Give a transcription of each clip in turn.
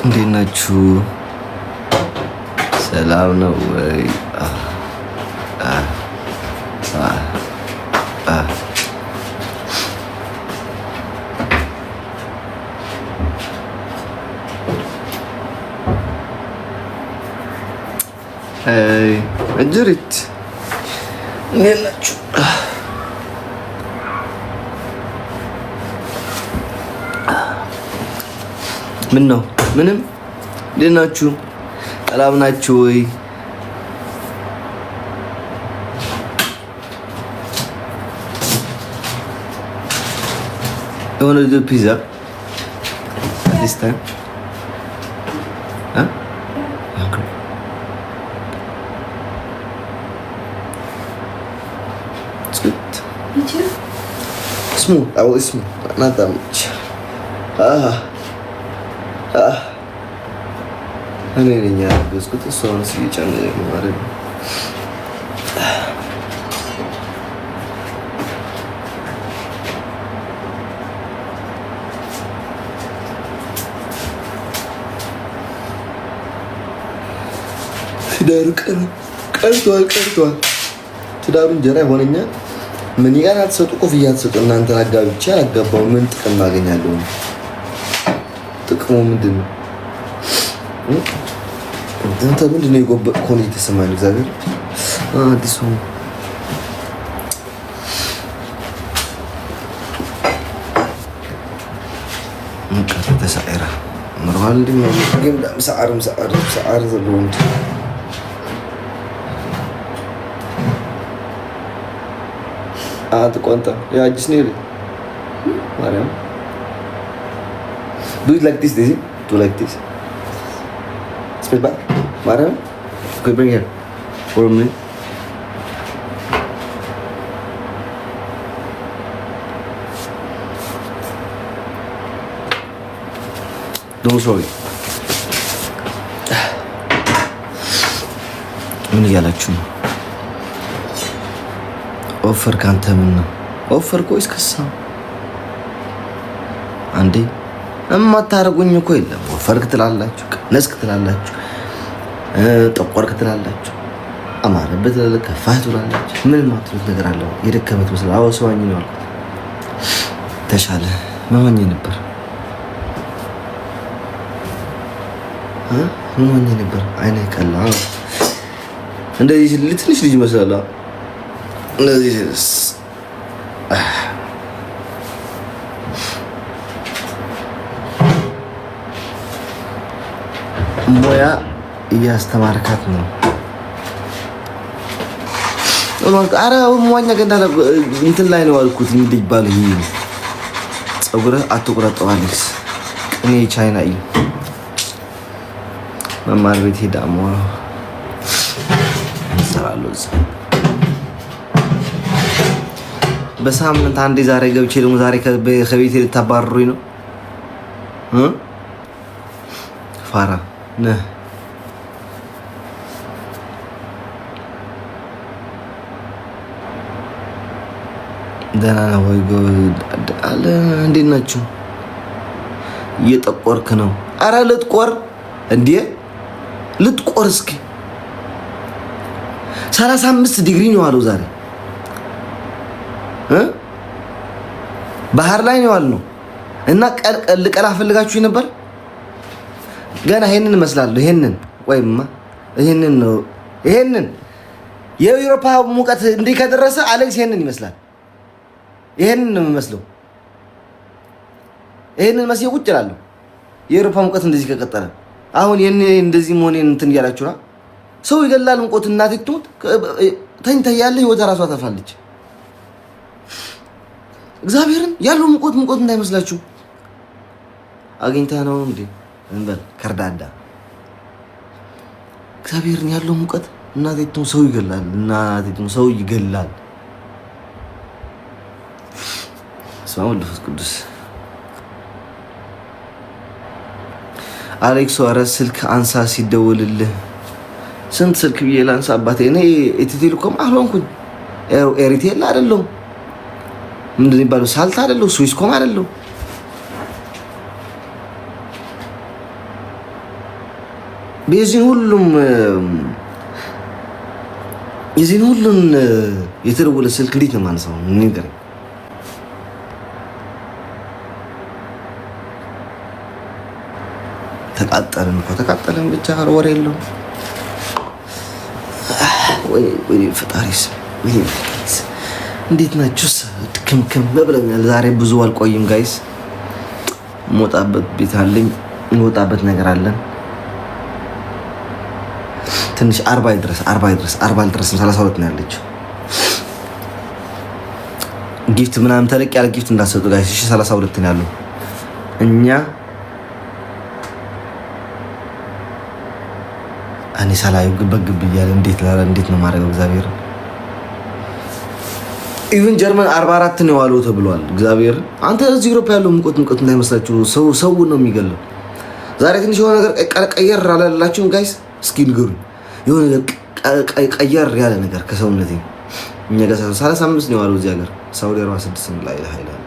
እንዴት ናችሁ? ሰላም ነው ወይ? እጅሪት እንዴት ናችሁ? ምን ነው? ምንም። እንዴት ናችሁ? ሰላም ናችሁ ወይ? የሆነ ፒዛ this time اسمه او اسمه not that much እኔ ነኝ ያገዝኩት እሷን ሲጨነቅ ማለት ነው። ትዳሩ ቀርቷል። ትዳሩ እንጀራ ይሆነኛል። ምን ያን አትሰጡ፣ ኮፍያ አትሰጡ። እናንተ አጋብቼ አላጋባው ምን ጥቅም አገኛለሁ? ጥቅሙ ምንድን ነው? እንተ ምንድን ነው የጎበጥኩ ነው የተሰማኝ። እግዚአብሔር አዲሱ እንቀጥ ተሳይራ ምርዋል እንዴ ነው ግን ሰዓር ዘሎንድ ቆንጣ ያጅስ ነው ማርያም do it like this Daisy, do like this spit back ማርያም okay bring here for a minute don't show it ምን እያላችሁ ነው? ኦፈር ካንተ ምን ነው? ኦፈር ኮይስ ከሳ አንዴ እማታረጉኝ እኮ የለም። ኦፈር ክትላላችሁ፣ ቀነስክ ትላላችሁ፣ ጠቆርክ ትላላችሁ፣ አማረበት ትላላችሁ፣ ከፋህ ትላላችሁ። ምን ማትሉት ነገር አለው? የደከመት መስለ አዎ ሰዋኝ ነው አልኩት። ተሻለ መሆኝ ነበር መሆኝ ነበር። አይኔ ቀላ እንደዚህ ትንሽ ልጅ መስላል እንደዚህ ሙያ እያስተማርካት ነው። አረ ሙዋኛ ገና እንትን ላይ ነው አልኩት። እንዲባል ይሄ ፀጉርህ አትቆረጠው አሌክስ። ቅኔ ቻይና እዩ መማር ቤት ሄዳ ሞ እንሰራለሁ እዛ በሳምንት አንዴ። ዛሬ ገብቼ ደግሞ ዛሬ ከቤቴ ልታባርሩኝ ነው? ፋራ ነህ። ደህና ነው ወይ? አለ እንዴት ናችሁ? እየጠቆርክ ነው? አረ ልትቆር እንዴ? ልትቆር እስኪ 35 ዲግሪ ነው አለው ዛሬ ባህር ላይ ነው ያልነው እና ልቀላ ፈልጋችሁ ነበር። ገና ይሄንን መስላለሁ። ይሄንን ወይማ ይሄንን ነው ይሄንን የአውሮፓ ሙቀት እንዲህ ከደረሰ አሌክስ ይሄንን ይመስላል። ይሄንን ነው የሚመስለው። ይሄንን መስዬ ቁጭ እላለሁ። የአውሮፓ ሙቀት እንደዚህ ከቀጠለ አሁን የኔ እንደዚህ መሆኔን እንትን እያላችሁ ነው። ሰው ይገላል ሙቀት። እናቴ ትሞት ተኝታ ያለ ህይወት ራሷ ታፋለች። እግዚአብሔርን ያለው ሙቀት እንዳይመስላችሁ አግኝታ ነው እንዴ እንበል ከርዳዳ። እግዚአብሔርን ያለው ሙቀት እናቴ ሰው ይገላል። እናቴ ሰው ይገላል። ስማው ለፈስ ቅዱስ አሌክስ ወረ ስልክ አንሳ ሲደውልልህ ስንት ስልክ ብዬ ላንሳ አባቴ? እኔ ኢትዮቴሌኮም አልሆንኩኝ፣ ኤሪቴል አይደለሁም፣ ምንድን ይባለው ሳልት አይደለሁ፣ ስዊስኮም አይደለሁ። የዚህን ሁሉን የተደወለ ስልክ እንዴት ነው የማነሳው? ንገረኝ። ተቃጠልን ብቻ ወሬ የለውም። ወይ ፈጣሪስ፣ እንዴት ናችሁ? ድክምክም ብለኛል ዛሬ። ብዙ አልቆይም ጋይስ። የምወጣበት ቤት አለኝ፣ የምወጣበት ነገር አለን። ትንሽ 40 ይድረስ 40 አልደረስም፣ 32 ነው ያለችው። ጊፍት ምናምን ተለቅ ያለ ጊፍት እንዳሰጡ ጋይስ። እሺ 32 ነው ያለው። እኔ ሳላዩ ግብግብ እያለ እንዴት ነው ማድረገው? እግዚአብሔር ኢቭን ጀርመን 44 ነው ያለው ተብሏል። እግዚአብሔር አንተ እዚህ ዩሮፕ ያለው ሙቀት እንዳይመስላችሁ ሰው ነው የሚገለው። ዛሬ ትንሽ የሆነ ነገር ቀየር አላላችሁም ጋይስ? እስኪ ንገሩኝ። የሆነ ነገር ቀየር ያለ ነገር ከሰውነቴ እኛ ጋር 35 ነው ያለው እዚህ ሀገር። ሳውዲ 46 ላይ ኃይል አለ።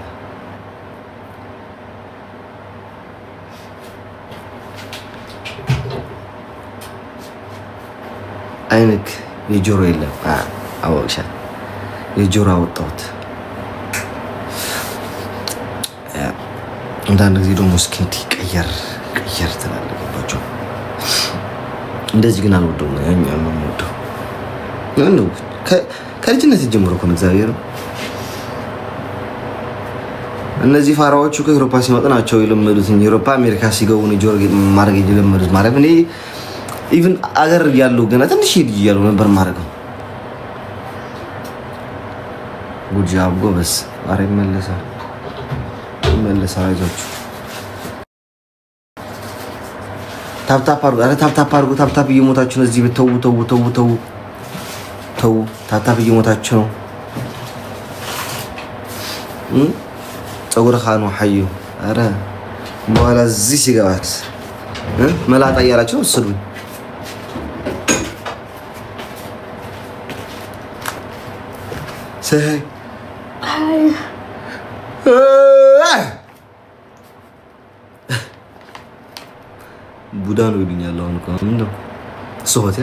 አይንክ የጆሮ የለም አወቅሻ? የጆሮ አወጣሁት። አንዳንድ ጊዜ ደግሞ እስኪ ቀየር ትላለባቸው። እንደዚህ ግን አልወደውም። ያኛው ነው የምወደው። ከልጅነት ጀምሮ እኮ ነው እግዚአብሔር። እነዚህ ፋራዎቹ ከአውሮፓ ሲመጡ ናቸው የለመዱት። አውሮፓ አሜሪካ ሲገቡ ነው ጆሮ ማድረግ የለመዱት። ማለት እኔ ኢቭን አገር ያለው ገና ትንሽ ልጅ እያለሁ ነበር ማድረገው። ጉጃብ ጎበስ አረ ይመለሳል። አይዟችሁ። ታፕታፕ አድርጉ። ታፕታፕ እየሞታችሁ ነው እዚህ ቤት። ተው። ታፕታፕ እየሞታችሁ ነው። ፀጉር ካኑ ሐዩ። አረ በኋላ እዚህ ሲገባት መላጣ እያላችሁ ነው ስሉኝ። ቡዳ ነው ይሉኛል። አሁን እኮ ምንድነው ሶሆት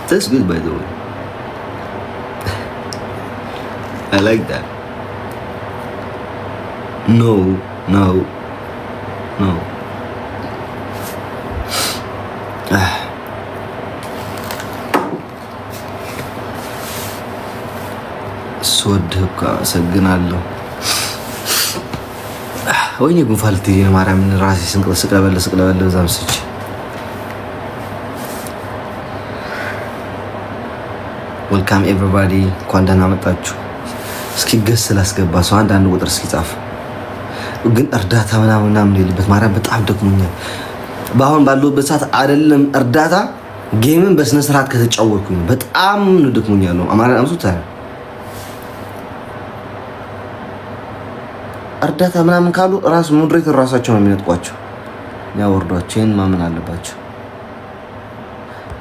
That's good, by the way. I like that. No. ስወድህ አመሰግናለሁ። ወይኔ ጉንፋን ልትይዘኝ ነው ማርያምን። ራሴ ስቅለበለ በዛም ስች ዌልካም ኤቨሪባዲ፣ እንኳን ደህና መጣችሁ። እስኪ ገስ ላስገባ ሰው አንዳንድ ቁጥር እስኪ ጻፍ። ግን እርዳታ ምናምን የለበት ማርያም። በጣም ደክሞኛል። በአሁን ባለሁበት ሰዓት አይደለም እርዳታ ጌምን በስነ ስርዓት ከተጫወትኩኝ በጣም ነው ደክሞኛል ነው አማራን አምሱት። እርዳታ ምናምን ካሉ ራሱ ሞዴሬተር ራሳቸው ነው የሚነጥቋቸው፣ ያወርዷቸውን ማመን አለባቸው።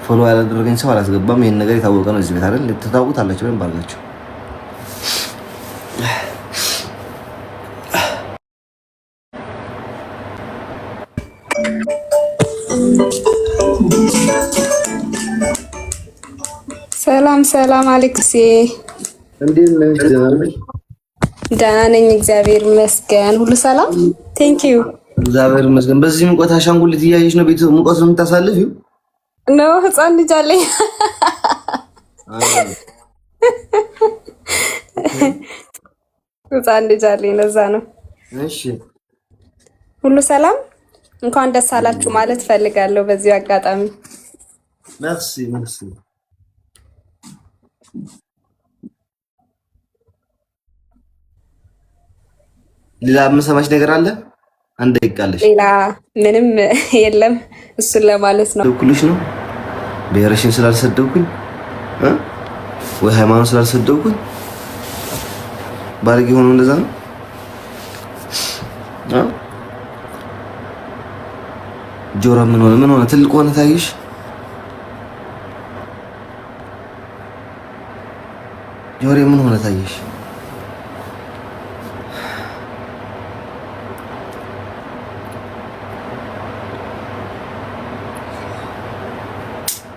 ፎሎ ያላደረገኝ ሰው አላስገባም። ይሄን ነገር የታወቀ ነው እዚህ ቤት አይደል? ተታውቁታላችሁ በደንብ አድርጋችሁ። ሰላም አሌክሴ፣ እንዴት ነሽ? ደህና ነኝ እግዚአብሔር ይመስገን። ሁሉ ሰላም? ቴንክ ዩ እግዚአብሔር ይመስገን። በዚህ ሙቀት አሻንጉሊት እያየሽ ነው ቤት ሙቀት ነው የምታሳልፊው? ነው ህፃን ልጅ አለኝ። ህፃን ልጅ አለኝ ለዛ ነው። እሺ ሁሉ ሰላም። እንኳን ደስ አላችሁ ማለት ፈልጋለሁ በዚህ አጋጣሚ። መርሲ ሌላ የምሰማሽ ነገር አለ? አንድ ይቃለሽ። ሌላ ምንም የለም። እሱን ለማለት ነው። ደውኩልሽ ነው ብሔርሽን ስላልሰደብኩኝ ወይ ሃይማኖት ስላልሰደብኩኝ ባለጌ ሆኖ እንደዛ ነው። ጆሮ ምን ሆነ ትልቅ ሆነ ታይሽ። ጆሮዬ ምን ሆነ ታየሽ?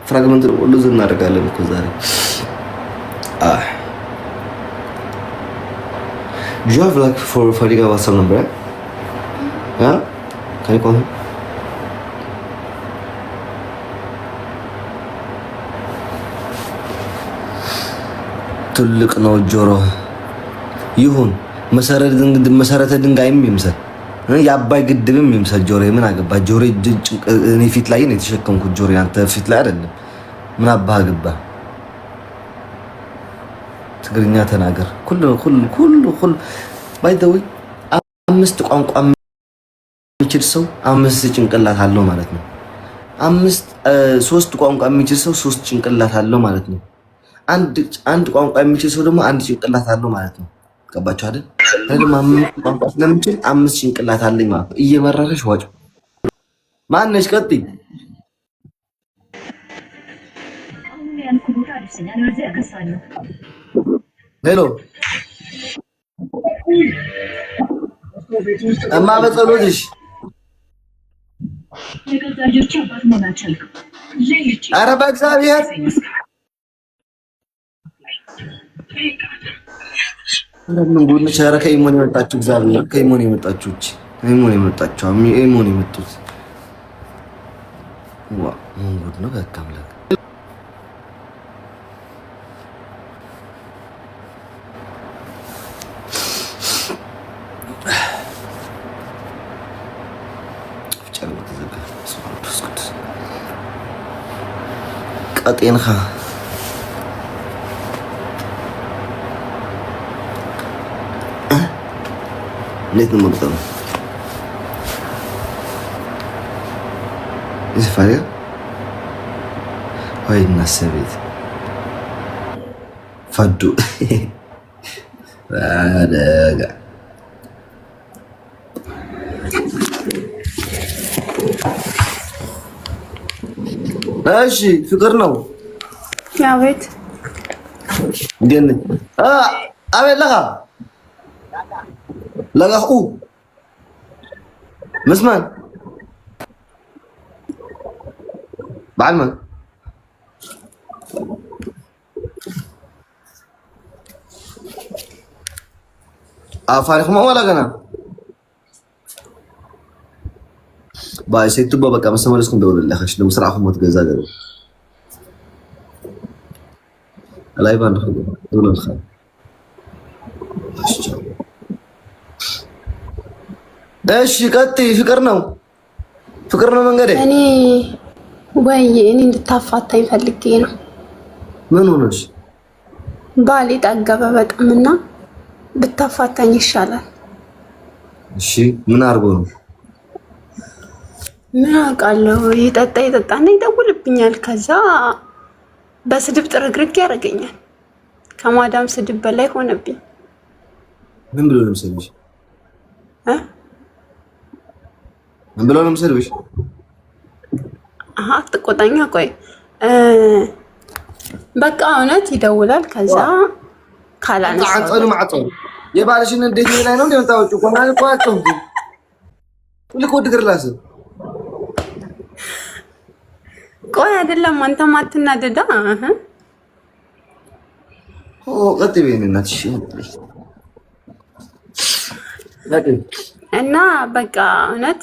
ፍራግመንት ሁሉ እናደርጋለን እኮ ዛሬ። Do you have like for finding out some number? Yeah? Can you call him? ትልቅ ነው ጆሮ ይሁን መሰረተ ድንጋይም ይምሰል የአባይ ግድብም ይምሰል ጆሮ ምን አገባ? ጆሮ እኔ ፊት ላይ ነው የተሸከምኩት። ጆሮ አንተ ፊት ላይ አይደለም። ምን አባህ ገባ? ትግርኛ ተናገር። ኩሉ ባይ ዘ ወይ 5 ቋንቋ የሚችል ሰው 5 ጭንቅላት አለው ማለት ነው። 3 ቋንቋ የሚችል ሰው 3 ጭንቅላት አለው ማለት ነው። አንድ ቋንቋ የሚችል ሰው ደግሞ 1 ጭንቅላት አለው ማለት ነው። ገባችሁ አይደል? ደግሞ 5 ቋንቋ ስለሚችል 5 ጭንቅላት አለኝ ማለት ነው። እየመረረሽ ዋጭ ማነሽ? ቀጥይ። ሄሎ እማ በጸሎትሽ ኧረ በእግዚአብሔር ለምን ጉድ ነሽ? ኧረ ከኢሞን የመጣችሁ እግዚአብሔር ከኢሞን የመጣችሁ ከኢሞን የመጣችሁ ኢሞን የመጡት ዋ ምን ጉድ ነው? በቃ አምላክ ቀጤንኻ እንዴት ነው የምትጠሩ? ይስፋሪያ ወይ እናሰቤት ፈዱ አደጋ እሺ ፍቅር ነው ያቤት ግን አቤት ለጋሁ መስማን بعلمك فارق ما ولا قنا باي سيكتب بقى بس ما لسكم دور الله خش لو سرعهم متجزا ده لا يبان دول الخير እሺ ቀጥይ። ፍቅር ነው መንገዴ። እኔ እንድታፋታኝ ፈልጌ ነው። ምን ሆነሽ? ባሌ ጠገበ በጣምና ብታፋታኝ ይሻላል። እሺ ምን አድርጎ ነው? ምን አውቃለሁ። ይጠጣና ይደውልብኛል። ከዛ በስድብ ጥርግርግ ያደርገኛል። ከማዳም ስድብ በላይ ሆነብኝ። ምን ብሎ ነው የሚሰድብሽ? ምን ብሎ ነው የሚሰድብሽ? አትቆጣኛ። ቆይ በቃ እውነት ይደውላል። ከዛ ካላንስ ማዕፀኑ የባልሽን እንዴት ላይ ነው እንደምታወጪው? ቆማን ቋጭው ልክ ወድ ግርላስ ቆይ አይደለም አንተ ማትናደዳ ቀጥይ በእናትሽ እና በቃ እውነት